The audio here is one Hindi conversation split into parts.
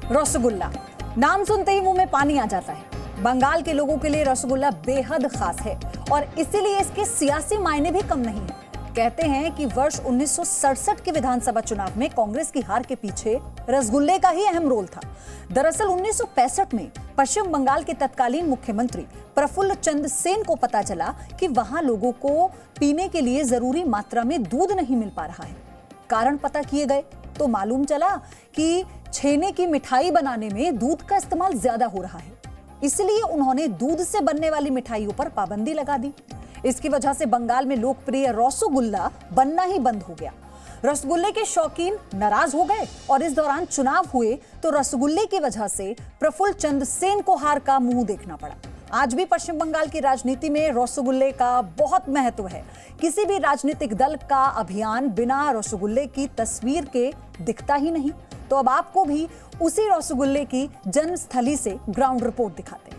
रसगुल्ला, नाम सुनते ही मुंह में पानी आ जाता है। बंगाल के लोगों के लिए रसगुल्ला बेहद खास है और इसीलिए इसके सियासी मायने भी कम नहीं है। कहते हैं कि वर्ष 1967 के विधानसभा चुनाव में कांग्रेस की हार के पीछे रसगुल्ले का ही अहम रोल था। दरअसल 1965 में पश्चिम बंगाल के तत्कालीन मुख्यमंत्री प्रफुल्ल चंद्र सेन को पता चला कि वहां लोगों को पीने के लिए जरूरी मात्रा में दूध नहीं मिल पा रहा है। कारण पता किए गए तो मालूम चला कि छेने की मिठाई बनाने में दूध का इस्तेमाल ज्यादा हो रहा है, इसलिए उन्होंने दूध से बनने वाली मिठाइयों पर पाबंदी लगा दी। इसकी वजह से बंगाल में लोकप्रिय रसगुल्ला बनना ही बंद हो गया। रसगुल्ले के शौकीन नाराज हो गए और इस दौरान चुनाव हुए तो रसगुल्ले की वजह से प्रफुल्ल चंद्र सेन को हार का मुंह देखना पड़ा। आज भी पश्चिम बंगाल की राजनीति में रसगुल्ले का बहुत महत्व है। किसी भी राजनीतिक दल का अभियान बिना रसगुल्ले की तस्वीर के दिखता ही नहीं। तो अब आपको भी उसी रसगुल्ले की जन्मस्थली से ग्राउंड रिपोर्ट दिखाते हैं।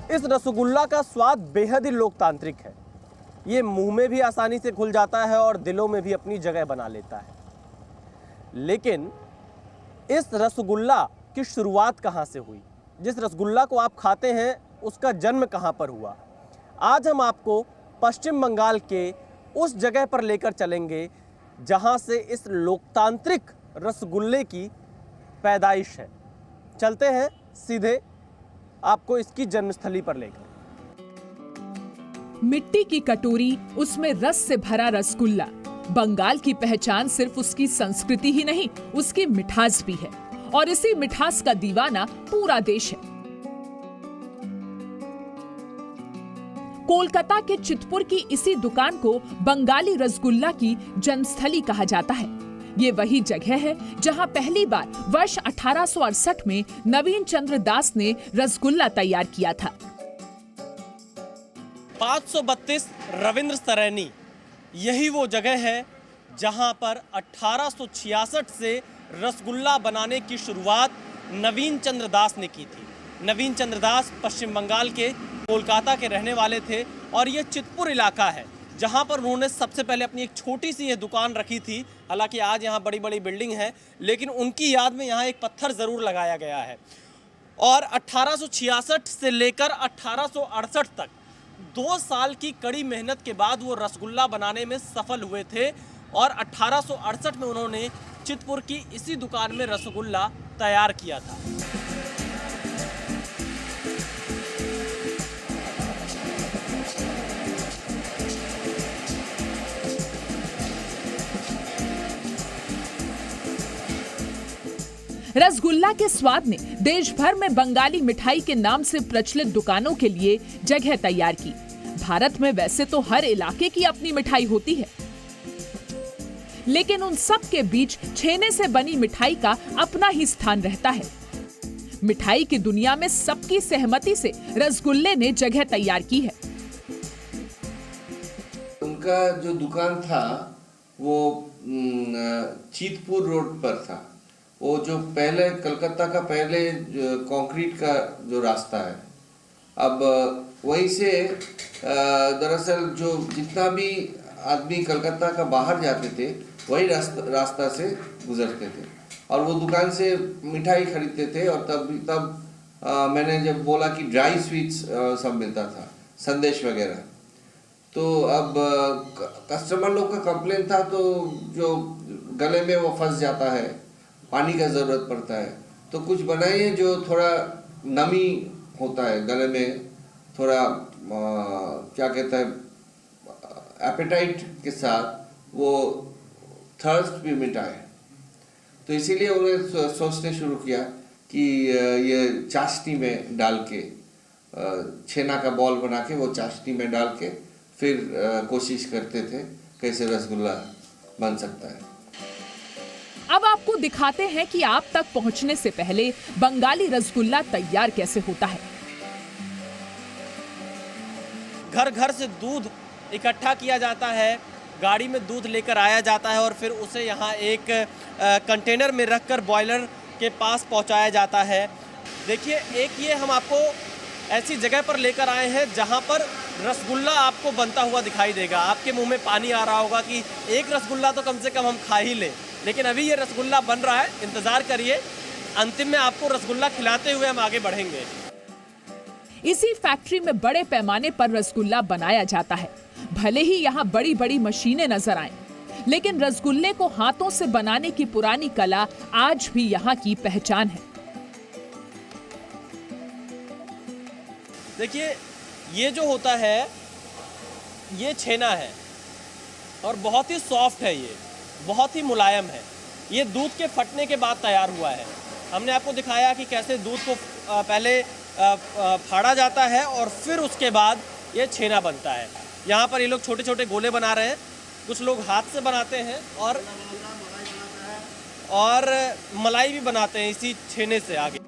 इस रसगुल्ला का स्वाद बेहद ही लोकतांत्रिक है। ये मुंह में भी आसानी से घुल जाता है और दिलों में भी अपनी जगह बना लेता है। लेकिन इस रसगुल्ला की शुरुआत कहाँ से हुई? जिस रसगुल्ला को आप खाते हैं उसका जन्म कहाँ पर हुआ? आज हम आपको पश्चिम बंगाल के उस जगह पर लेकर चलेंगे जहाँ से इस लोकतांत्रिक रसगुल्ले की पैदाइश है। चलते हैं सीधे आपको इसकी जन्मस्थली पर लेकर। मिट्टी की कटोरी, उसमें रस से भरा रसगुल्ला। बंगाल की पहचान सिर्फ उसकी संस्कृति ही नहीं, उसकी मिठास भी है और इसी मिठास का दीवाना पूरा देश है। कोलकाता के चितपुर की इसी दुकान को बंगाली रसगुल्ला की जन्मस्थली कहा जाता है। ये वही जगह है जहां पहली बार वर्ष 1868 में नवीन चंद्र दास ने रसगुल्ला तैयार किया था। 532 रविंद्र सरैनी, यही वो जगह है जहां पर 1866 से रसगुल्ला बनाने की शुरुआत नवीन चंद्र दास ने की थी। नवीन चंद्र दास पश्चिम बंगाल के कोलकाता के रहने वाले थे और ये चितपुर इलाका है जहां पर उन्होंने सबसे पहले अपनी एक छोटी सी ये दुकान रखी थी। हालांकि आज यहाँ बड़ी बड़ी बिल्डिंग है, लेकिन उनकी याद में यहाँ एक पत्थर ज़रूर लगाया गया है। और 1866 से लेकर 1868 तक 2 साल की कड़ी मेहनत के बाद वो रसगुल्ला बनाने में सफल हुए थे और 1868 में उन्होंने चितपुर की इसी दुकान में रसगुल्ला तैयार किया था। रसगुल्ला के स्वाद ने देश भर में बंगाली मिठाई के नाम से प्रचलित दुकानों के लिए जगह तैयार की। भारत में वैसे तो हर इलाके की अपनी मिठाई होती है, लेकिन उन सब के बीच छेने से बनी मिठाई का अपना ही स्थान रहता है। मिठाई की दुनिया में सबकी सहमति से रसगुल्ले ने जगह तैयार की है। उनका जो दुकान था वो चितपुर रोड पर था। वो जो पहले कलकत्ता का पहले कंक्रीट का जो रास्ता है, अब वहीं से दरअसल जो जितना भी आदमी कलकत्ता का बाहर जाते थे वही रास्ता से गुजरते थे और वो दुकान से मिठाई खरीदते थे। और तब मैंने जब बोला कि ड्राई स्वीट्स सब मिलता था, संदेश वगैरह, तो अब कस्टमर लोग का कंप्लेन था, तो जो गले में वो फंस जाता है, पानी का ज़रूरत पड़ता है, तो कुछ बनाइए जो थोड़ा नमी होता है गले में, थोड़ा क्या कहता है, एपेटाइट के साथ वो थर्स्ट भी मिटाए। तो इसीलिए उन्होंने सोचने शुरू किया कि ये चाशनी में डाल के, छेना का बॉल बना के वो चाशनी में डाल के फिर कोशिश करते थे कैसे रसगुल्ला बन सकता है। अब आपको दिखाते हैं कि आप तक पहुंचने से पहले बंगाली रसगुल्ला तैयार कैसे होता है। घर घर से दूध इकट्ठा किया जाता है, गाड़ी में दूध लेकर आया जाता है और फिर उसे यहाँ एक कंटेनर में रखकर बॉयलर के पास पहुँचाया जाता है। देखिए, एक ये हम आपको ऐसी जगह पर लेकर आए हैं जहाँ पर रसगुल्ला आपको बनता हुआ दिखाई देगा। आपके मुंह में पानी आ रहा होगा कि एक रसगुल्ला तो कम से कम हम खा ही लें, लेकिन अभी ये रसगुल्ला बन रहा है, इंतज़ार करिए। अंतिम में आपको रसगुल्ला खिलाते हुए हम आगे बढ़ेंगे। इसी फैक्ट्री में बड़े पैमाने पर रसगुल्ला बनाया जाता है। भले ही यहाँ बड़ी बड़ी मशीनें नजर आएं, लेकिन रसगुल्ले को हाथों से बनाने की पुरानी कला आज भी यहाँ की पहचान है। देखिए, ये जो होता है ये छेना है और बहुत ही सॉफ्ट है, ये बहुत ही मुलायम है। ये दूध के फटने के बाद तैयार हुआ है। हमने आपको दिखाया कि कैसे दूध को पहले फाड़ा जाता है और फिर उसके बाद ये छेना बनता है। यहाँ पर ये लोग छोटे छोटे गोले बना रहे हैं, कुछ लोग हाथ से बनाते हैं और मलाई भी बनाते हैं इसी छेने से। आगे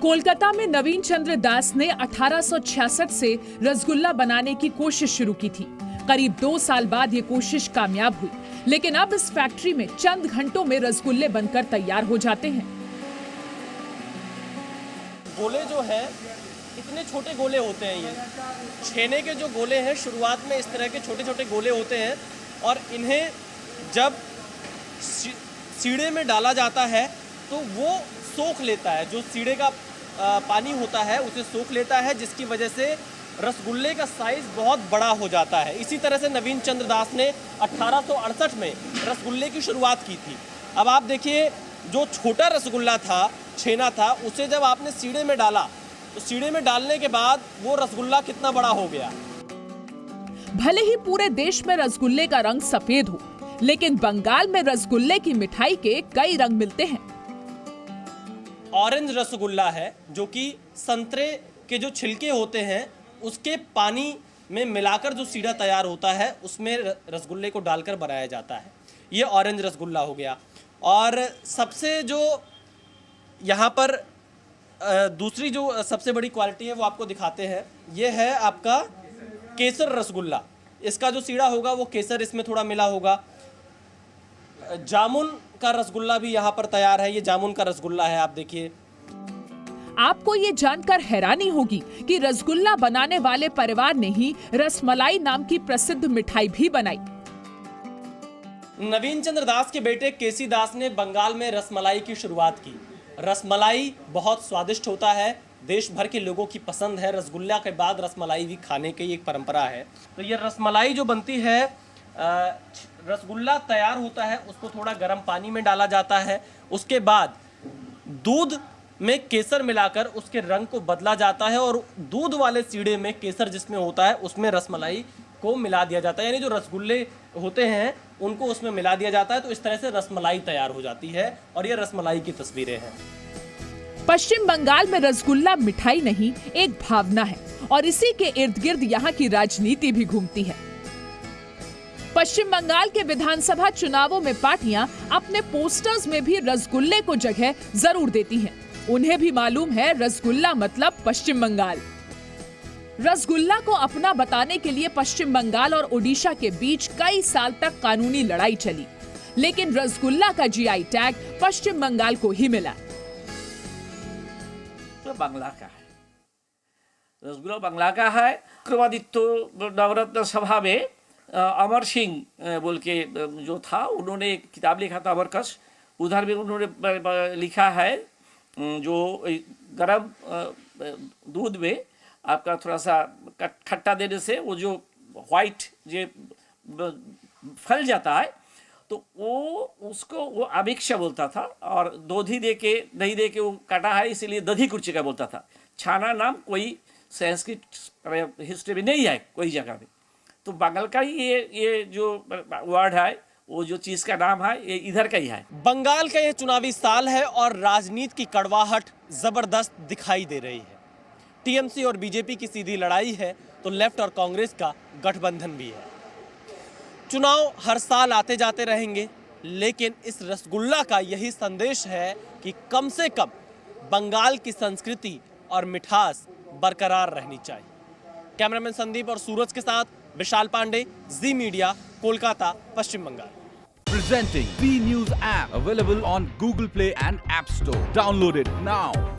कोलकाता में नवीन चंद्र दास ने 1866 से रसगुल्ला बनाने की कोशिश शुरू की थी। करीब 2 साल बाद ये कोशिश कामयाब हुई, लेकिन अब इस फैक्ट्री में चंद घंटों में रसगुल्ले बनकर तैयार हो जाते हैं। गोले जो है इतने छोटे गोले होते हैं। ये छेने के जो गोले हैं शुरुआत में इस तरह के छोटे छोटे गोले होते हैं और इन्हें जब सीढ़े में डाला जाता है तो वो सोख लेता है। जो सीढ़े का पानी होता है उसे सोख लेता है, जिसकी वजह से रसगुल्ले का साइज बहुत बड़ा हो जाता है। इसी तरह से नवीन चंद्र दास ने 1868 में रसगुल्ले की शुरुआत की थी। अब आप देखिए, जो छोटा रसगुल्ला था, छेना था, उसे जब आपने सीढ़े में डाला तो सीढ़े में डालने के बाद वो रसगुल्ला कितना बड़ा हो गया। भले ही पूरे देश में रसगुल्ले का रंग सफेद हो, लेकिन बंगाल में रसगुल्ले की मिठाई के कई रंग मिलते हैं। ऑरेंज रसगुल्ला है, जो कि संतरे के जो छिलके होते हैं उसके पानी में मिलाकर जो सीढ़ा तैयार होता है उसमें रसगुल्ले को डालकर बनाया जाता है। ये ऑरेंज रसगुल्ला हो गया। और सबसे जो यहाँ पर दूसरी जो सबसे बड़ी क्वालिटी है वो आपको दिखाते हैं। ये है आपका केसर रसगुल्ला। इसका जो सीढ़ा होगा वो केसर इसमें थोड़ा मिला होगा। जामुन का रसगुल्ला भी यहाँ पर तैयार है। ये जामुन का रसगुल्ला है, आप देखिए। आपको ये जानकर हैरानी होगी कि रसगुल्ला बनाने वाले परिवार ने ही रसमलाई नाम की प्रसिद्ध मिठाई भी बनाई। नवीन चंद्र दास के बेटे केसी दास ने बंगाल में रसमलाई की शुरुआत की। रसमलाई बहुत स्वादिष्ट होता है, देश भर के लोगों की पसंद है। रसगुल्ला के बाद रसमलाई भी खाने की एक परंपरा है। तो ये रसमलाई जो बनती है, रसगुल्ला तैयार होता है, उसको थोड़ा गर्म पानी में डाला जाता है। उसके बाद दूध में केसर मिलाकर उसके रंग को बदला जाता है और दूध वाले सीढ़े में केसर जिसमें होता है उसमें रसमलाई को मिला दिया जाता है। यानी जो रसगुल्ले होते हैं उनको उसमें मिला दिया जाता है। तो इस तरह से रसमलाई तैयार हो जाती है और ये रसमलाई की तस्वीरें हैं। पश्चिम बंगाल में रसगुल्ला मिठाई नहीं, एक भावना है और इसी के इर्द गिर्द यहाँ की राजनीति भी घूमती है। पश्चिम बंगाल के विधानसभा चुनावों में पार्टियां अपने पोस्टर्स में भी रसगुल्ले को जगह जरूर देती हैं। उन्हें भी मालूम है रसगुल्ला मतलब पश्चिम बंगाल। रसगुल्ला को अपना बताने के लिए पश्चिम बंगाल और ओडिशा के बीच कई साल तक कानूनी लड़ाई चली, लेकिन रसगुल्ला का जीआई टैग पश्चिम बंगाल को ही मिला। तो बांग्ला का है, रसगुल्ला बांग्ला का है। विक्रमादित्य नवरत्न सभा में अमर सिंह बोल के जो था, उन्होंने एक किताब लिखा था अमरकश। उधर में उन्होंने लिखा है जो गरम दूध में आपका थोड़ा सा खट्टा देने से वो जो व्हाइट जो फैल जाता है, तो वो उसको वो अभिक्षा बोलता था और दही दे के वो काटा है, इसीलिए दधी कुर्ची का बोलता था। छाना नाम कोई संस्कृत हिस्ट्री में नहीं है कोई जगह में। तो बंगाल का ही ये जो वर्ड है, वो जो चीज का नाम है, ये इधर का ही है। बंगाल का ये चुनावी साल है और राजनीति की कड़वाहट जबरदस्त दिखाई दे रही है। टीएमसी और बीजेपी की सीधी लड़ाई है तो लेफ्ट और कांग्रेस का गठबंधन भी है। चुनाव हर साल आते जाते रहेंगे, लेकिन इस रसगुल्ला का यही संदेश है कि कम से कम बंगाल की संस्कृति और मिठास बरकरार रहनी चाहिए। कैमरामैन संदीप और सूरज के साथ विशाल पांडे, जी media, Kolkata, Paschim Bengal. Presenting B News app, available on Google Play and App Store. Download it now.